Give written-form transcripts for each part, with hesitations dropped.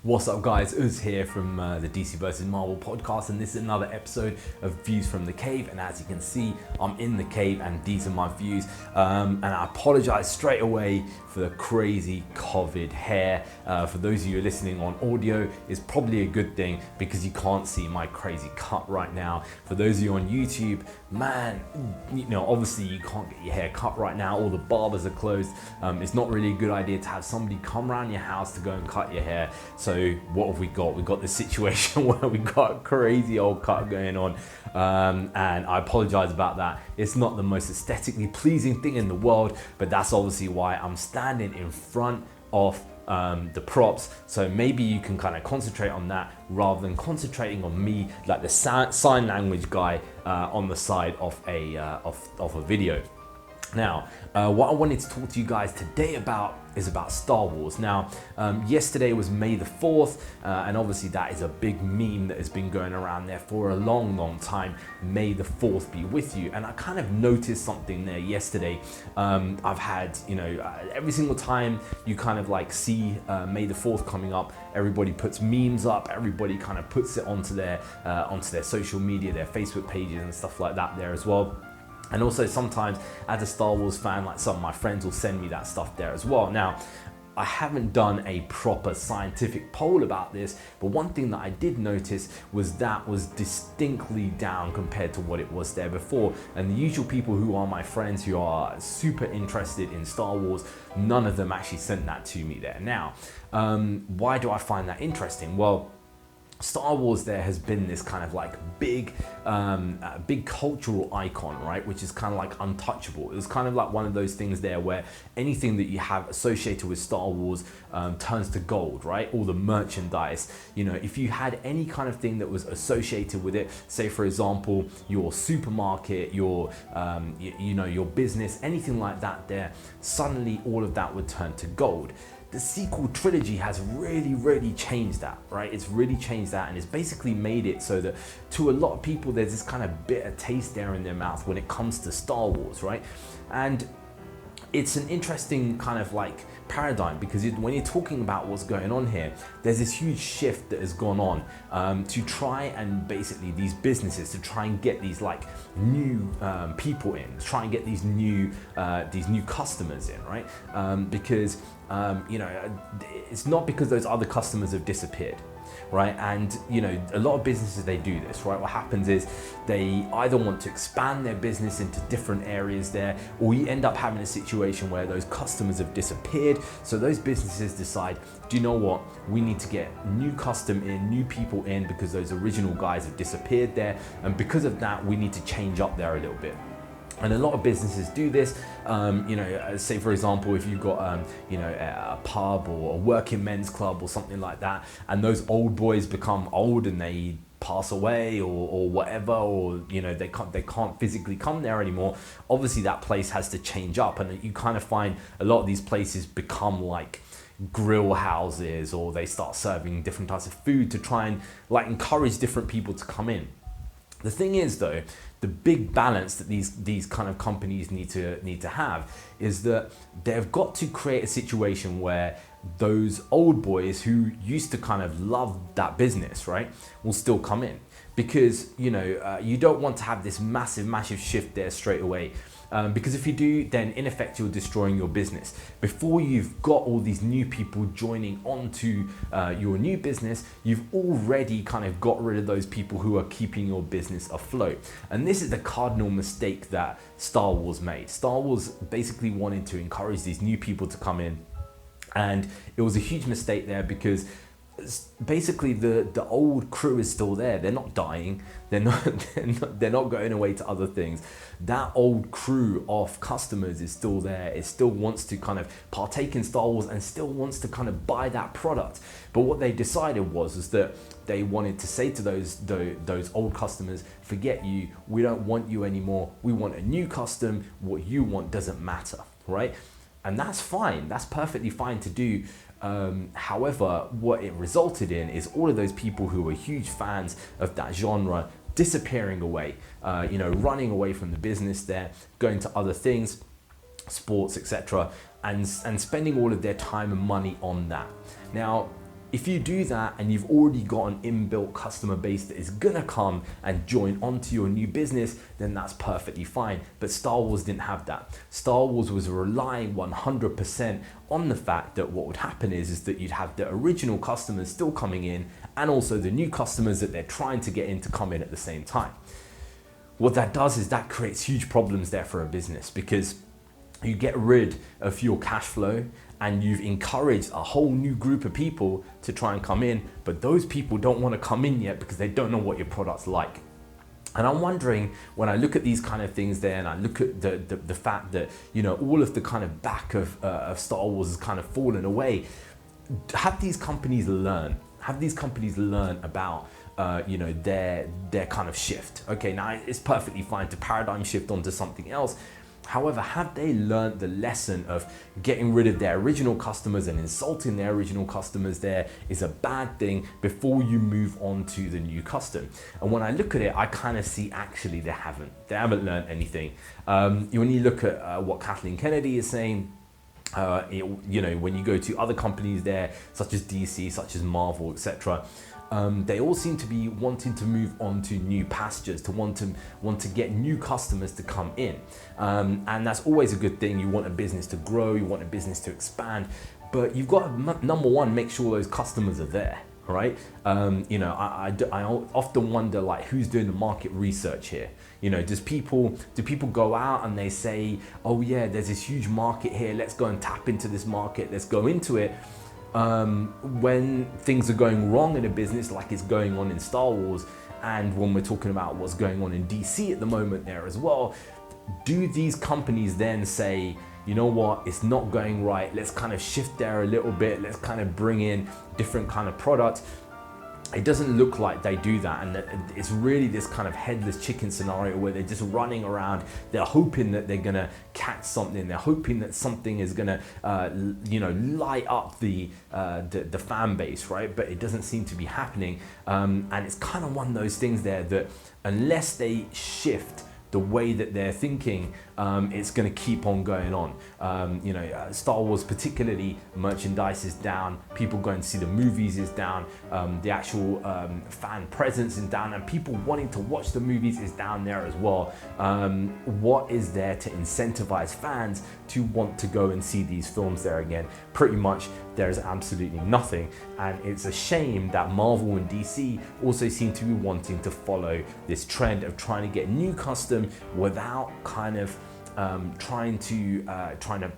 What's up guys, Uz here from the DC vs Marvel podcast, and this is another episode of Views from the Cave. And as you can see, I'm in the cave and these are my views, and I apologize straight away for the crazy COVID hair. For those of you listening on audio, it's probably a good thing because you can't see my crazy cut right now. For those of you on YouTube, man, you know, obviously you can't get your hair cut right now, all the barbers are closed. It's not really a good idea to have somebody come around your house to go and cut your hair. So what have we got? We've got this situation where we got a crazy old cut going on, and I apologize about that. It's not the most aesthetically pleasing thing in the world, but that's obviously why I'm standing in front of the props, so maybe you can kind of concentrate on that rather than concentrating on me like the sign language guy on the side of a video. Now, what I wanted to talk to you guys today about is about Star Wars. Now, yesterday was May the 4th, and obviously that is a big meme that has been going around there for a long time. May the 4th be with you. And I kind of noticed something there yesterday. I've had, you know, every single time you kind of like see May the 4th coming up, everybody puts memes up, everybody kind of puts it onto their social media, their Facebook pages and stuff like that there as well. And also sometimes as a Star Wars fan, like some of my friends will send me that stuff there as well. Now, I haven't done a proper scientific poll about this, but one thing that I did notice was that was distinctly down compared to what it was there before. And the usual people who are my friends who are super interested in Star Wars, none of them actually sent that to me there. Now, why do I find that interesting? Well, Star Wars there has been this kind of like big cultural icon, right? Which is kind of like untouchable. It was kind of like one of those things there where anything that you have associated with Star Wars turns to gold, right? All the merchandise, you know, if you had any kind of thing that was associated with it, say for example, your supermarket, your, you know, your business, anything like that there, suddenly all of that would turn to gold. The sequel trilogy has really changed that, right? It's really changed that, and it's basically made it so that to a lot of people there's this kind of bitter taste there in their mouth when it comes to Star Wars, right? And it's an interesting kind of like paradigm because when you're talking about what's going on here, there's this huge shift that has gone on to try and basically these businesses to try and get these like new people in, try and get these new customers in, right? Because you know, it's not because those other customers have disappeared, right? And you know, a lot of businesses, they do this, right? What happens is they either want to expand their business into different areas there, or you end up having a situation where those customers have disappeared. So those businesses decide, do you know what? We need to get new new people in because those original guys have disappeared there. And because of that, we need to change up there a little bit. And a lot of businesses do this, you know, say for example, if you've got, you know, a pub or a working men's club or something like that, and those old boys become old and they pass away or whatever, or, you know, they can't physically come there anymore, obviously that place has to change up. And you kind of find a lot of these places become like grill houses, or they start serving different types of food to try and like encourage different people to come in. The thing is though, the big balance that these kind of companies need to have is that they've got to create a situation where those old boys who used to kind of love that business, right, will still come in. Because, you know, you don't want to have this massive shift there straight away. Because if you do, then in effect you're destroying your business. Before you've got all these new people joining onto your new business, you've already kind of got rid of those people who are keeping your business afloat. And this is the cardinal mistake that Star Wars made. Star Wars basically wanted to encourage these new people to come in, and it was a huge mistake there because basically the old crew is still there. They're not dying. They're not going away to other things. That old crew of customers is still there. It still wants to kind of partake in Star Wars and still wants to kind of buy that product. But what they decided was that they wanted to say to those old customers, forget you. We don't want you anymore. We want a new custom. What you want doesn't matter, right? And that's fine. That's perfectly fine to do. However, what it resulted in is all of those people who were huge fans of that genre disappearing away, you know, running away from the business there, going to other things, sports, etc., and spending all of their time and money on that. Now, If you do that and you've already got an inbuilt customer base that is gonna come and join onto your new business, then that's perfectly fine. But Star Wars didn't have that. Star Wars was relying 100% on the fact that what would happen is that you'd have the original customers still coming in and also the new customers that they're trying to get in to come in at the same time. What that does is that creates huge problems there for a business, because you get rid of your cash flow and you've encouraged a whole new group of people to try and come in, but those people don't want to come in yet because they don't know what your product's like. And I'm wondering, when I look at these kind of things there and I look at the fact that, you know, all of the kind of back of Star Wars has kind of fallen away, have these companies learn about you know, their kind of shift? Okay, now it's perfectly fine to paradigm shift onto something else. However, have they learned the lesson of getting rid of their original customers and insulting their original customers there is a bad thing before you move on to the new custom? And when I look at it, I kind of see actually they haven't learned anything. When you look at what Kathleen Kennedy is saying, you know, when you go to other companies there, such as DC, such as Marvel, etc., they all seem to be wanting to move on to new pastures, to want to get new customers to come in, and that's always a good thing. You want a business to grow, you want a business to expand, but you've got to, number one, make sure those customers are there, right? You know, I often wonder, like, who's doing the market research here? You know, do people go out and they say, oh yeah, there's this huge market here, let's go and tap into this market, let's go into it, when things are going wrong in a business, like it's going on in Star Wars, and when we're talking about what's going on in DC at the moment there as well, do these companies then say, you know what, it's not going right, let's kind of shift there a little bit, let's kind of bring in different kind of products? It doesn't look like they do that, and it's really this kind of headless chicken scenario where they're just running around. They're hoping that they're gonna catch something. They're hoping that something is gonna, you know, light up the fan base, right? But it doesn't seem to be happening, and it's kind of one of those things there that unless they shift the way that they're thinking, it's going to keep on going on. You know, Star Wars particularly, merchandise is down, people going to see the movies is down, the actual fan presence is down, and people wanting to watch the movies is down there as well. What is there to incentivize fans to want to go and see these films there again? Pretty much there's absolutely nothing, and it's a shame that Marvel and DC also seem to be wanting to follow this trend of trying to get new custom without kind of trying to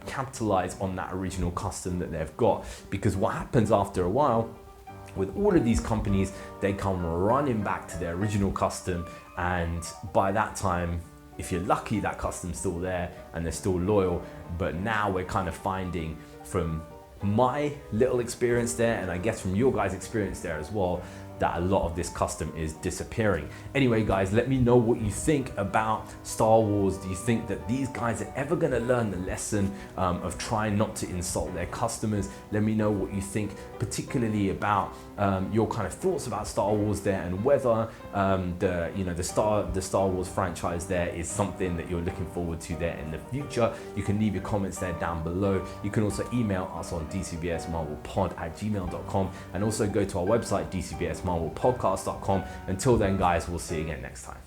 capitalize on that original custom that they've got. Because what happens after a while with all of these companies, they come running back to their original custom, and by that time, if you're lucky, that custom's still there and they're still loyal. But now we're kind of finding, from my little experience there, and I guess from your guys' experience there as well, that a lot of this custom is disappearing. Anyway, guys, let me know what you think about Star Wars. Do you think that these guys are ever going to learn the lesson of trying not to insult their customers? Let me know what you think, particularly about your kind of thoughts about Star Wars there, and whether the Star Wars franchise there is something that you're looking forward to there in the future. You can leave your comments there down below. You can also email us on dcbsmarvelpod@gmail.com, and also go to our website, dcbsmarvelpodcast.com. Until then, guys, we'll see you again next time.